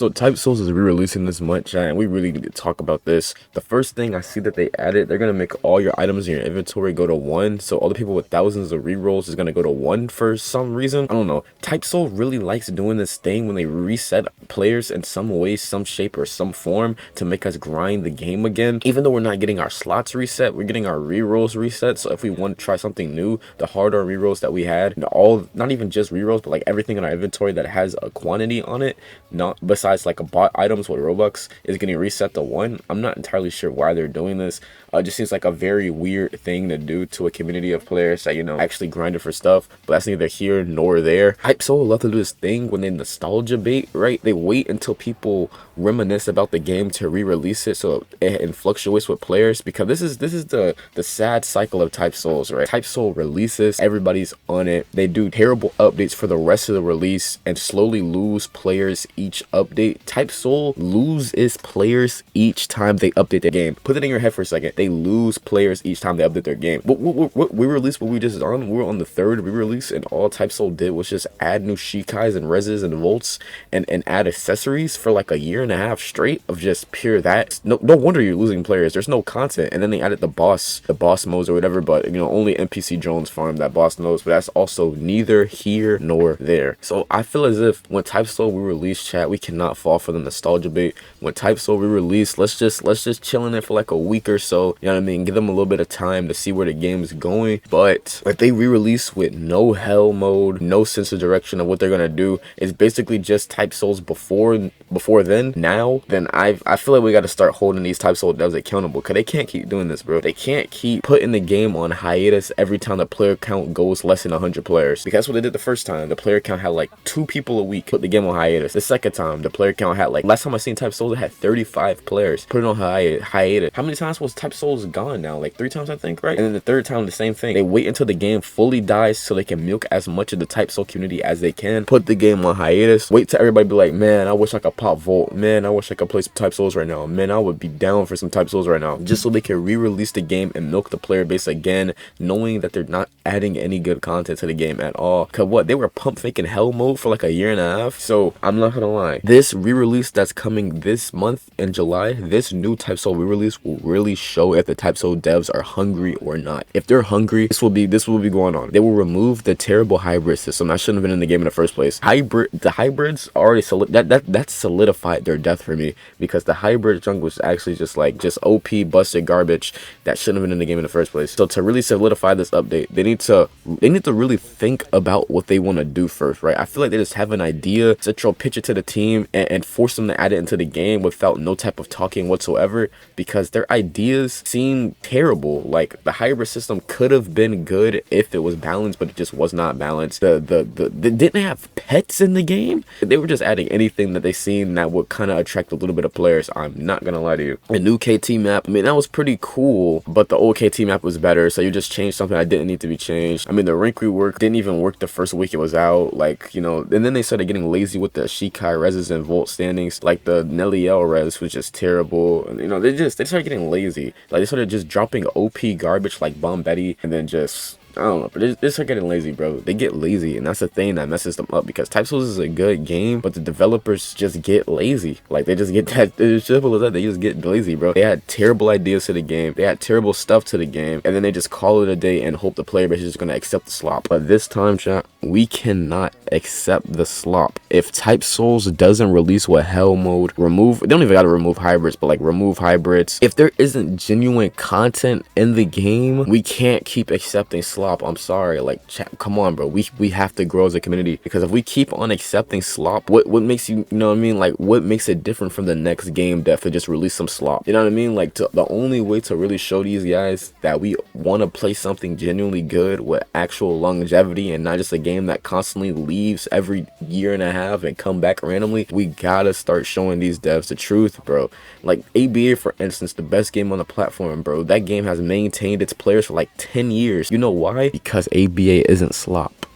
So Type Souls is re-releasing this month, and we really need to talk about this. The first thing I see that they added, they're gonna make all your items in your inventory go to 1. So all the people with thousands of rerolls is gonna go to 1 for some reason. I don't know. Type Soul really likes doing this thing when they reset players in some way, some shape, or some form to make us grind the game again. Even though we're not getting our slots reset, we're getting our rerolls reset. So if we want to try something new, the harder rerolls that we had, not even just rerolls, but like everything in our inventory that has a quantity on it, not besides like a bought items with Robux, is getting reset to 1. I'm not entirely sure why they're doing this. It just seems like a very weird thing to do to a community of players that, actually grinded for stuff, but that's neither here nor there. Hype Soul love to do this thing when they nostalgia bait, right? They wait until people reminisce about the game to re-release it so it fluctuates with players, because this is the sad cycle of Type Souls, right? Type Soul releases, everybody's on it, they do terrible updates for the rest of the release and slowly lose players each update. Type Soul loses players each time they update the game. Put it in your head for a second. They lose players each time they update their game. What we released, what we just on, we were on the 3rd re-release, and all Type Soul did was just add new Shikais and Reses and Volts and add accessories for like a year and a half straight of just pure that. No wonder you're losing players. There's no content. And then they added the boss modes or whatever, but only NPC drones farm that boss nodes, but that's also neither here nor there. So I feel as if when Type Soul re-release, chat, we cannot fall for the nostalgia bait. When Type Soul re-release, let's just chill in it for like a week or so. You know what I mean? Give them a little bit of time to see where the game's going. But if they re-release with no hell mode, no sense of direction of what they're gonna do, it's basically just Type Souls before then, then I feel like we got to start holding these Type Soul devs accountable, because they can't keep doing this, bro. They can't keep putting the game on hiatus every time the player count goes less than 100 players, because that's what they did the first time. The player count had like 2 people a week. Put the game on hiatus. The second time, the player count had like, last time I seen Type Souls, it had 35 players. Put it on hiatus. How many times was Type Souls gone now? Like 3 times, I think, right? And then the 3rd time, the same thing. They wait until the game fully dies so they can milk as much of the Type Soul community as they can. Put the game on hiatus. Wait till everybody be like, man, I wish I could pop Volt. Man, I wish I could play some Type Souls right now. Man, I would be down for some Type Souls right now. Just so they can re-release the game and milk the player base again, knowing that they're not adding any good content to the game at all. Cause what? They were pump faking hell mode for like a year and a half. So I'm not gonna lie. This re-release that's coming this month in July, this new Type Soul re-release will really show if the Type Soul devs are hungry or not. If they're hungry, this will be going on. They will remove the terrible hybrid system that shouldn't have been in the game in the first place. The hybrids already that solidified their death for me, because the hybrid junk was actually just OP busted garbage that shouldn't have been in the game in the first place. So to really solidify this update, they need to really think about what they want to do first, right? I feel like they just have an idea, set your pitch it to the team, and force them to add it into the game without no type of talking whatsoever, because their ideas seem terrible. Like, the hybrid system could have been good if it was balanced, but it just was not balanced. They didn't have pets in the game. They were just adding anything that they seen that would kind of attract a little bit of players. I'm not gonna lie to you. The new KT map, I mean, that was pretty cool, but the old KT map was better, so you just changed something that didn't need to be changed. I mean, the rank rework didn't even work the first week it was out, and then they started getting lazy with the Shikai reses and Voltstandings. Like the Nelliel res was just terrible, and they started getting lazy. Like, they started just dropping OP garbage like Bombetti, and then just, I don't know, but they start getting lazy, bro. They get lazy, and that's the thing that messes them up, because Type Souls is a good game, but the developers just get lazy. Like, they just get that, it's simple as that, they just get lazy, bro. They had terrible ideas to the game, they had terrible stuff to the game, and then they just call it a day and hope the player base is just gonna accept the slop. But this time, chat, we cannot accept the slop. If Type Souls doesn't release with hell mode, they don't even gotta remove hybrids, but like, remove hybrids. If there isn't genuine content in the game, we can't keep accepting slop. I'm sorry, like, chat, come on, bro. We have to grow as a community, because if we keep on accepting slop, what makes you know what I mean, like, what makes it different from the next game dev to just release some slop? You know what I mean? Like, the only way to really show these guys that we want to play something genuinely good with actual longevity and not just a game that constantly leaves every year and a half and come back randomly, we gotta start showing these devs the truth, bro. Like, ABA, for instance, the best game on the platform, bro. That game has maintained its players for like 10 years. You know why? Because ABA isn't slop.